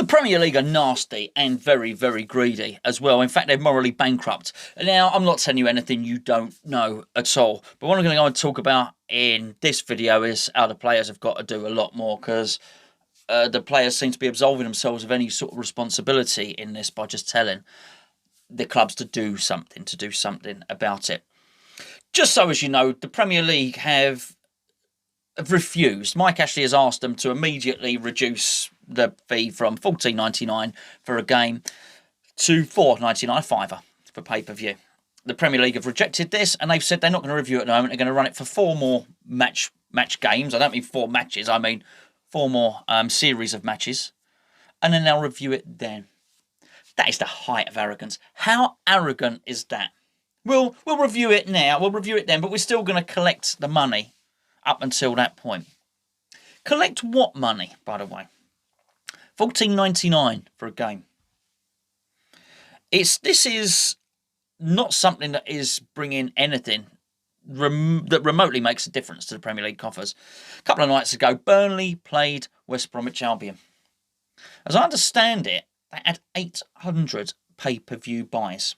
The Premier League are nasty and very, very greedy as well. In fact, they're morally bankrupt. Now, I'm not telling you anything you don't know at all. But what I'm going to go and talk about in this video is how the players have got to do a lot more, because the players seem to be absolving themselves of any sort of responsibility in this by just telling the clubs to do something about it. Just so as you know, the Premier League have refused. Mike Ashley has asked them to immediately reduce the fee from $14.99 for a game to $4.99, fiver for pay-per-view. The Premier League have rejected this, and they've said they're not going to review it at the moment. They're going to run it for 4 more match games. I don't mean 4 matches. I mean 4 more series of matches, and then they'll review it then. That is the height of arrogance. How arrogant is that? We'll review it now. We'll review it then, but we're still going to collect the money up until that point. Collect what money, by the way? $14.99 for a game. This is not something that is bringing anything that remotely makes a difference to the Premier League coffers. A couple of nights ago, Burnley played West Bromwich Albion. As I understand it, they had 800 pay-per-view buys.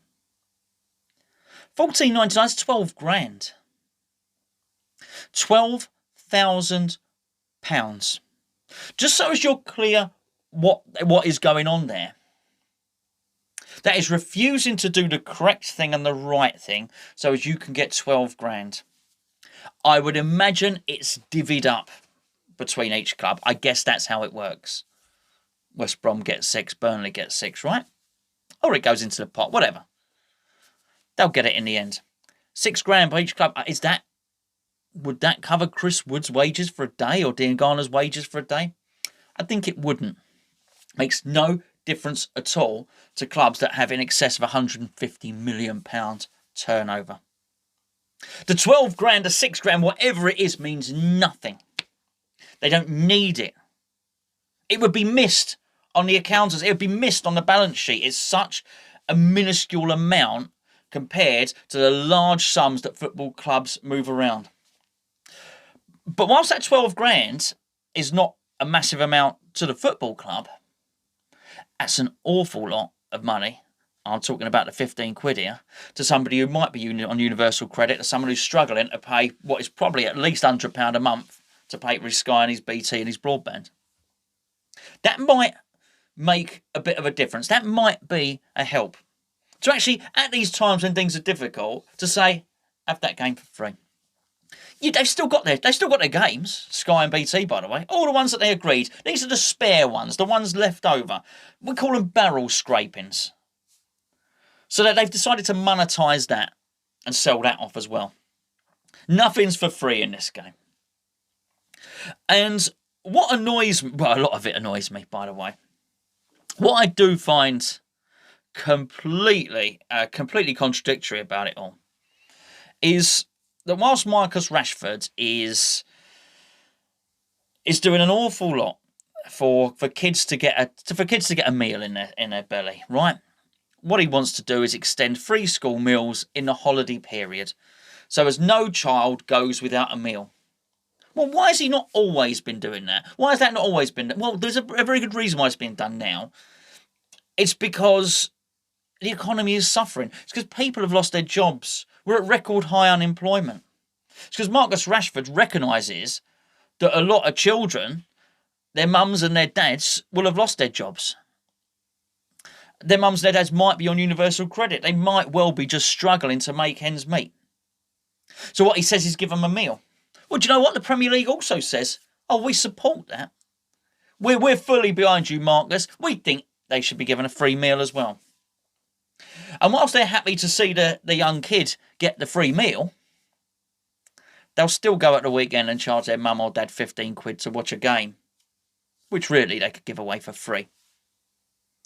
$14.99 is 12 grand. £12,000. Just so as you're clear what is going on there. That is refusing to do the correct thing and the right thing so as you can get 12 grand. I would imagine it's divvied up between each club. I guess that's how it works. West Brom gets 6, Burnley gets 6, right? Or it goes into the pot, whatever. They'll get it in the end. 6 grand by each club. Would that cover Chris Wood's wages for a day or Dean Garner's wages for a day? I think it wouldn't. Makes no difference at all to clubs that have in excess of £150 million turnover. The 12 grand, the 6 grand, whatever it is, means nothing. They don't need it. It would be missed on the accountants. It would be missed on the balance sheet. It's such a minuscule amount compared to the large sums that football clubs move around. But whilst that 12 grand is not a massive amount to the football club, that's an awful lot of money. I'm talking about the 15 quid here, to somebody who might be on universal credit, to someone who's struggling to pay what is probably at least £100 a month to pay for his Sky and his BT and his broadband. That might make a bit of a difference. That might be a help. To actually, at these times when things are difficult, to say, have that game for free. Yeah, they've still got their games, Sky and BT, by the way. All the ones that they agreed. These are the spare ones, the ones left over. We call them barrel scrapings. So that they've decided to monetize that and sell that off as well. Nothing's for free in this game. And what annoys me, well, a lot of it annoys me, by the way. What I do find completely contradictory about it all is that whilst Marcus Rashford is doing an awful lot for kids to get a meal in their belly, right? What he wants to do is extend free school meals in the holiday period, so as no child goes without a meal. Well, why has he not always been doing that? Why has that not always been done? Well, there's a very good reason why it's being done now. It's because the economy is suffering. It's because people have lost their jobs. We're at record high unemployment. It's because Marcus Rashford recognises that a lot of children, their mums and their dads, will have lost their jobs. Their mums and their dads might be on universal credit. They might well be just struggling to make ends meet. So what he says is give them a meal. Well, do you know what the Premier League also says? Oh, we support that. We're fully behind you, Marcus. We think they should be given a free meal as well. And whilst they're happy to see the young kid get the free meal, they'll still go at the weekend and charge their mum or dad 15 quid to watch a game, which really they could give away for free.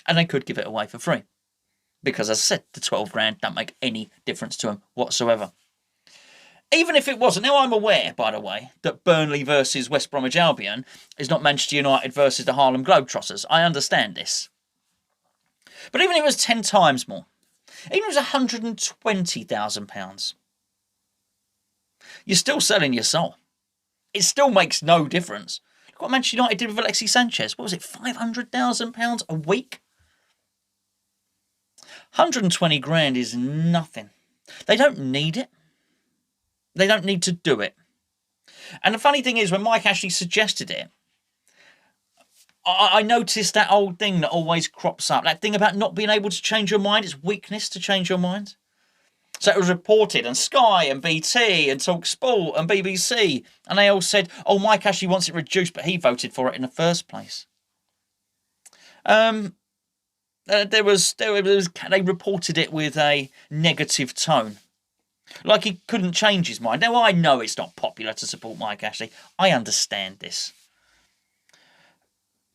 And they could give it away for free. Because as I said, the 12 grand don't make any difference to them whatsoever. Even if it wasn't. Now, I'm aware, by the way, that Burnley versus West Bromwich Albion is not Manchester United versus the Harlem Globetrotters. I understand this. But even if it was 10 times more, even if it was £120,000, you're still selling your soul. It still makes no difference. Look what Manchester United did with Alexis Sanchez. What was it, £500,000 a week? 120 grand is nothing. They don't need it. They don't need to do it. And the funny thing is, when Mike Ashley suggested it, I noticed that old thing that always crops up. That thing about not being able to change your mind. It's weakness to change your mind. So it was reported, and Sky and BT and TalkSport and BBC, and they all said, oh, Mike Ashley wants it reduced, but he voted for it in the first place. They reported it with a negative tone. Like he couldn't change his mind. Now, I know it's not popular to support Mike Ashley. I understand this.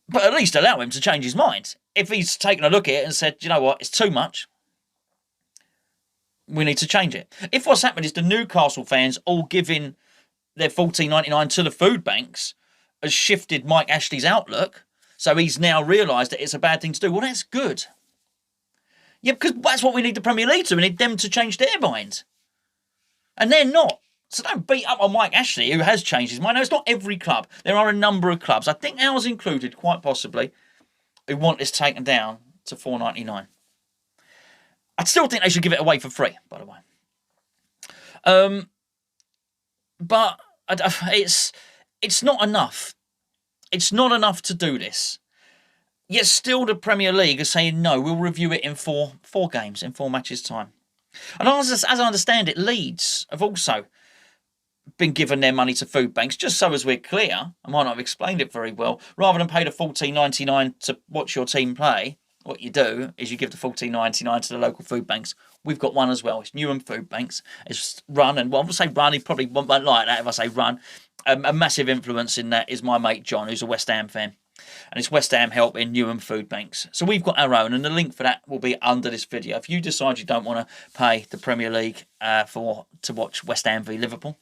But at least allow him to change his mind. If he's taken a look at it and said, you know what, it's too much, we need to change it. If what's happened is the Newcastle fans all giving their $14.99 to the food banks has shifted Mike Ashley's outlook, so he's now realised that it's a bad thing to do, well, that's good. Yeah, because that's what we need the Premier League to. We need them to change their mind. And they're not. So don't beat up on Mike Ashley, who has changed his mind. No, it's not every club. There are a number of clubs, I think ours included, quite possibly, who want this taken down to $4.99. I still think they should give it away for free, by the way. But it's not enough. It's not enough to do this. Yet still the Premier League is saying, no, we'll review it in four games, in 4 matches' time. And as I understand it, Leeds have also been given their money to food banks, just so as we're clear. I might not have explained it very well. Rather than pay the $14.99 to watch your team play, what you do is you give the $14.99 to the local food banks. We've got one as well. It's Newham Food Banks. It's run, and well, I would say run, he probably won't like that if I say run. A massive influence in that is my mate John, who's a West Ham fan. And it's West Ham helping Newham Food Banks. So we've got our own, and the link for that will be under this video. If you decide you don't want to pay the Premier League to watch West Ham v Liverpool,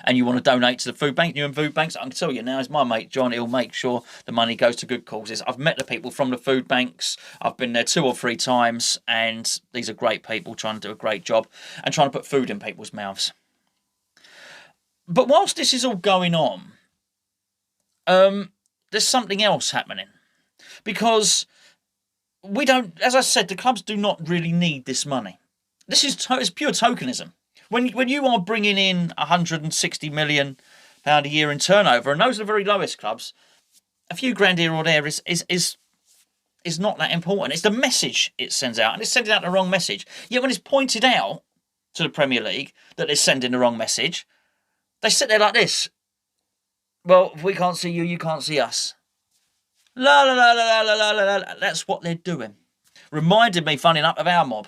and you want to donate to the food bank, Newham Food Banks, I can tell you now, is my mate John. He'll make sure the money goes to good causes. I've met the people from the food banks. I've been there 2 or 3 times, and these are great people trying to do a great job and trying to put food in people's mouths. But whilst this is all going on, there's something else happening. Because we don't, as I said, the clubs do not really need this money. This is it's pure tokenism. When you are bringing in £160 million a year in turnover, and those are the very lowest clubs, a few grand here or there is not that important. It's the message it sends out, and it's sending out the wrong message. Yet when it's pointed out to the Premier League that they're sending the wrong message, they sit there like this. Well, if we can't see you, you can't see us. La la la la la la la la. That's what they're doing. Reminded me, funny enough, of our mob.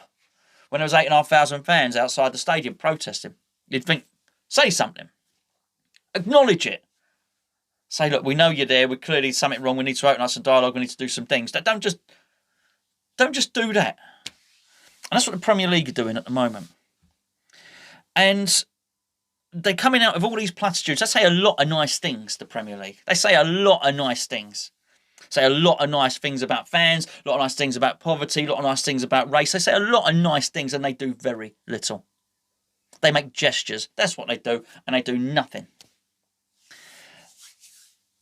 When there was 8,500 fans outside the stadium protesting. You'd think, say something. Acknowledge it. Say, look, we know you're there. We're clearly something wrong. We need to open up some dialogue. We need to do some things. Don't just do that. And that's what the Premier League are doing at the moment. And they're coming out with all these platitudes. They say a lot of nice things, the Premier League. They say a lot of nice things. Say a lot of nice things about fans, a lot of nice things about poverty, a lot of nice things about race. They say a lot of nice things, and they do very little. They make gestures. That's what they do, and they do nothing.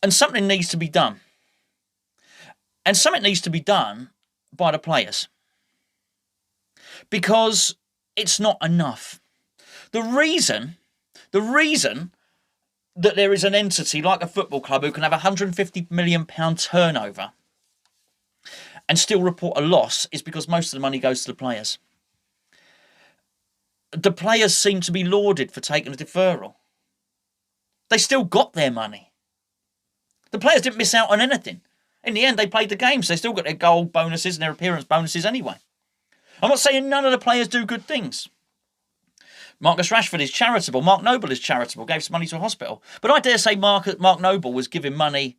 And something needs to be done. And something needs to be done by the players. Because it's not enough. The reason that there is an entity like a football club who can have £150 million turnover and still report a loss is because most of the money goes to the players. The players seem to be lauded for taking a deferral. They still got their money. The players didn't miss out on anything. In the end, they played the game, so they still got their goal bonuses and their appearance bonuses anyway. I'm not saying none of the players do good things. Marcus Rashford is charitable. Mark Noble is charitable, gave some money to a hospital. But I dare say Mark Noble was giving money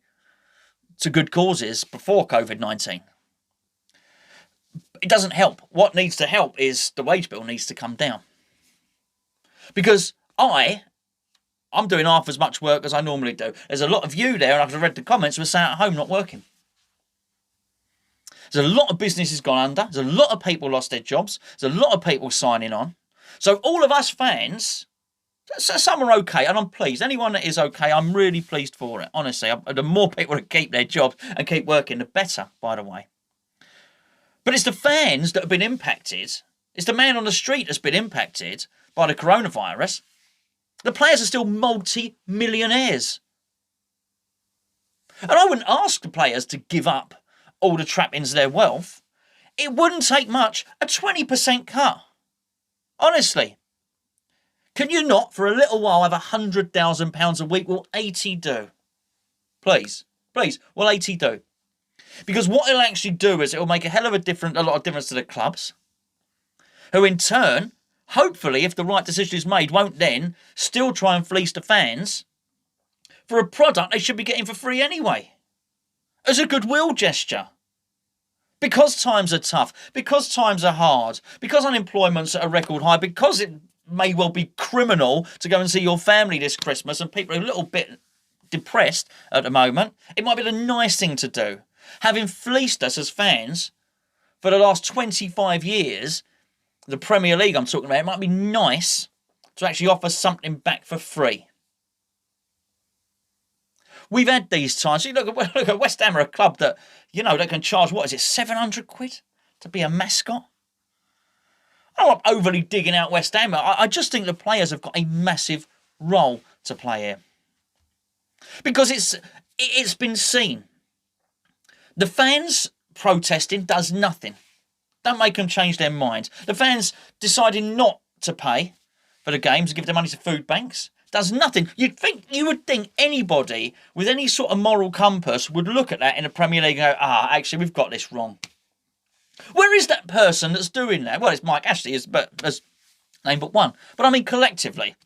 to good causes before COVID-19. It doesn't help. What needs to help is the wage bill needs to come down. Because I'm doing half as much work as I normally do. There's a lot of you there, and I've read the comments, who are sat at home not working. There's a lot of businesses gone under. There's a lot of people lost their jobs. There's a lot of people signing on. So all of us fans So some are okay, and I'm pleased. Anyone that is okay, I'm really pleased for it. Honestly, the more people that keep their jobs and keep working, the better, by the way. But it's the fans that have been impacted. It's the man on the street that's been impacted by the coronavirus. The players are still multi-millionaires. And I wouldn't ask the players to give up all the trappings of their wealth. It wouldn't take much, a 20% cut. Honestly. Can you not, for a little while, have £100,000 a week? Will 80 do? Please, will 80 do? Because what it'll actually do is it'll make a lot of difference to the clubs, who in turn, hopefully, if the right decision is made, won't then still try and fleece the fans for a product they should be getting for free anyway. As a goodwill gesture. Because times are tough, because times are hard, because unemployment's at a record high, because it may well be criminal to go and see your family this Christmas and people are a little bit depressed at the moment, it might be the nice thing to do. Having fleeced us as fans for the last 25 years, the Premier League I'm talking about, it might be nice to actually offer something back for free. We've had these times. You look at West Ham, are a club that, they can charge, what is it, 700 quid to be a mascot? I'm not overly digging out West Ham. I just think the players have got a massive role to play here. Because it's been seen. The fans protesting does nothing. Don't make them change their minds. The fans deciding not to pay for the games and give their money to food banks does nothing. You would think anybody with any sort of moral compass would look at that in the Premier League and go, actually, we've got this wrong. Where is that person that's doing that? Well, it's Mike Ashley, as name but one. But I mean collectively.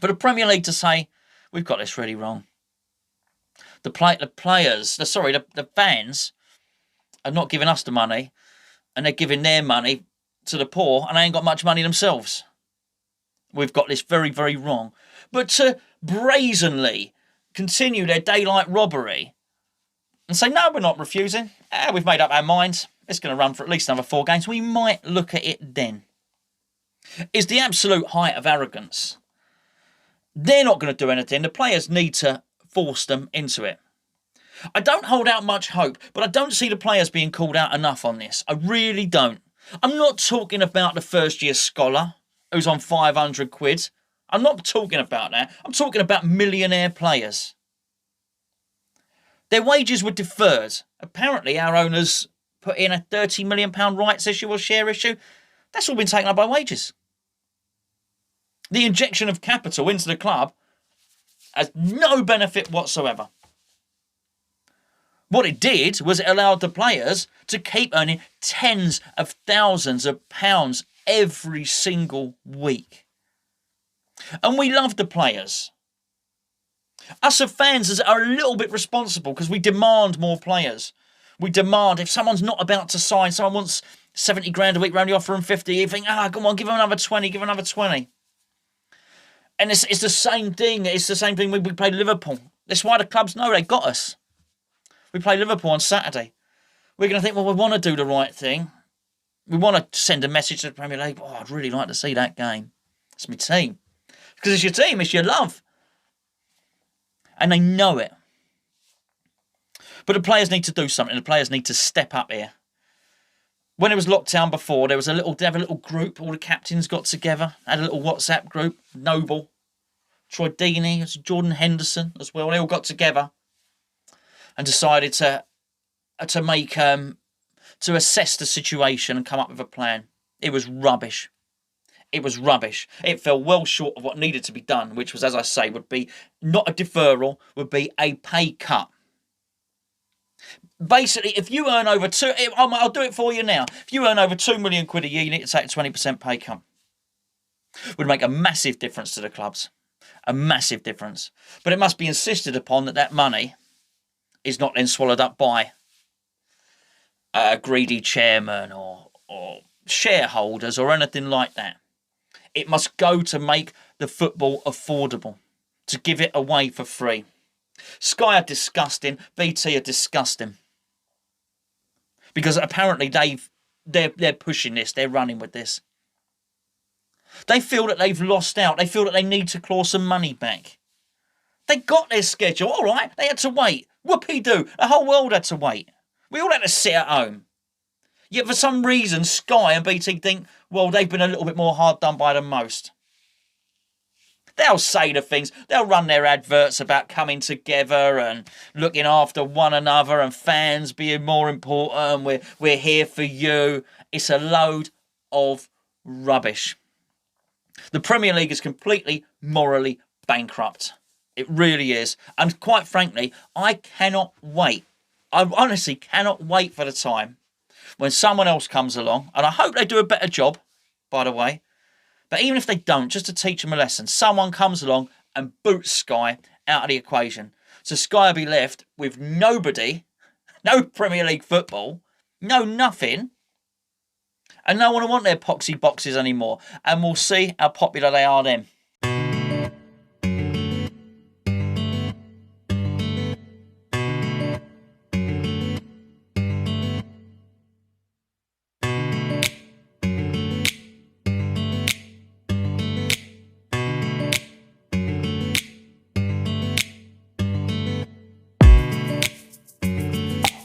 For the Premier League to say, we've got this really wrong. The fans are not giving us the money, and they're giving their money to the poor, and they ain't got much money themselves. We've got this very, very wrong. But to brazenly continue their daylight robbery and say, no, we're not refusing. We've made up our minds. It's going to run for at least another 4 games. We might look at it then. It's the absolute height of arrogance. They're not going to do anything. The players need to force them into it. I don't hold out much hope, but I don't see the players being called out enough on this. I really don't. I'm not talking about the first-year scholar who's on 500 quid. I'm not talking about that. I'm talking about millionaire players. Their wages were deferred. Apparently, our owners put in a £30 million rights issue or share issue. That's all been taken up by wages. The injection of capital into the club has no benefit whatsoever. What it did was it allowed the players to keep earning tens of thousands of pounds every single week. And we love the players. Us as fans are a little bit responsible because we demand more players. We demand, if someone's not about to sign, someone wants 70 grand a week, we're only offering 50, you think, come on, give them another 20, give them another 20. And it's the same thing. It's the same thing when we play Liverpool. That's why the clubs know they got us. We play Liverpool on Saturday. We're going to think, well, we want to do the right thing. We want to send a message to the Premier League. I'd really like to see that game. It's my team. Because it's your team, it's your love. And they know it. But the players need to do something. The players need to step up here. When it was lockdown before, they have a little group. All the captains got together, had a little WhatsApp group. Noble, Troy Deeney, Jordan Henderson as well. They all got together and decided to assess the situation and come up with a plan. It was rubbish. It was rubbish. It fell well short of what needed to be done, which was, as I say, would be not a deferral, would be a pay cut. Basically, if you earn over I'll do it for you now. If you earn over 2 million quid a year, you need to take a 20% pay cut. Would make a massive difference to the clubs. A massive difference. But it must be insisted upon that money is not then swallowed up by a greedy chairman or shareholders or anything like that. It must go to make the football affordable, to give it away for free. Sky are disgusting. BT are disgusting. Because apparently they're pushing this. They're running with this. They feel that they've lost out. They feel that they need to claw some money back. They got their schedule, all right. They had to wait. Whoopee-doo. The whole world had to wait. We all had to sit at home. Yet for some reason, Sky and BT think, well, they've been a little bit more hard done by than most. They'll say the things. They'll run their adverts about coming together and looking after one another and fans being more important. We're here for you. It's a load of rubbish. The Premier League is completely morally bankrupt. It really is. And quite frankly, I cannot wait. I honestly cannot wait for the time when someone else comes along, and I hope they do a better job, by the way. But even if they don't, just to teach them a lesson, someone comes along and boots Sky out of the equation. So Sky will be left with nobody, no Premier League football, no nothing, and no one will want their poxy boxes anymore. And we'll see how popular they are then.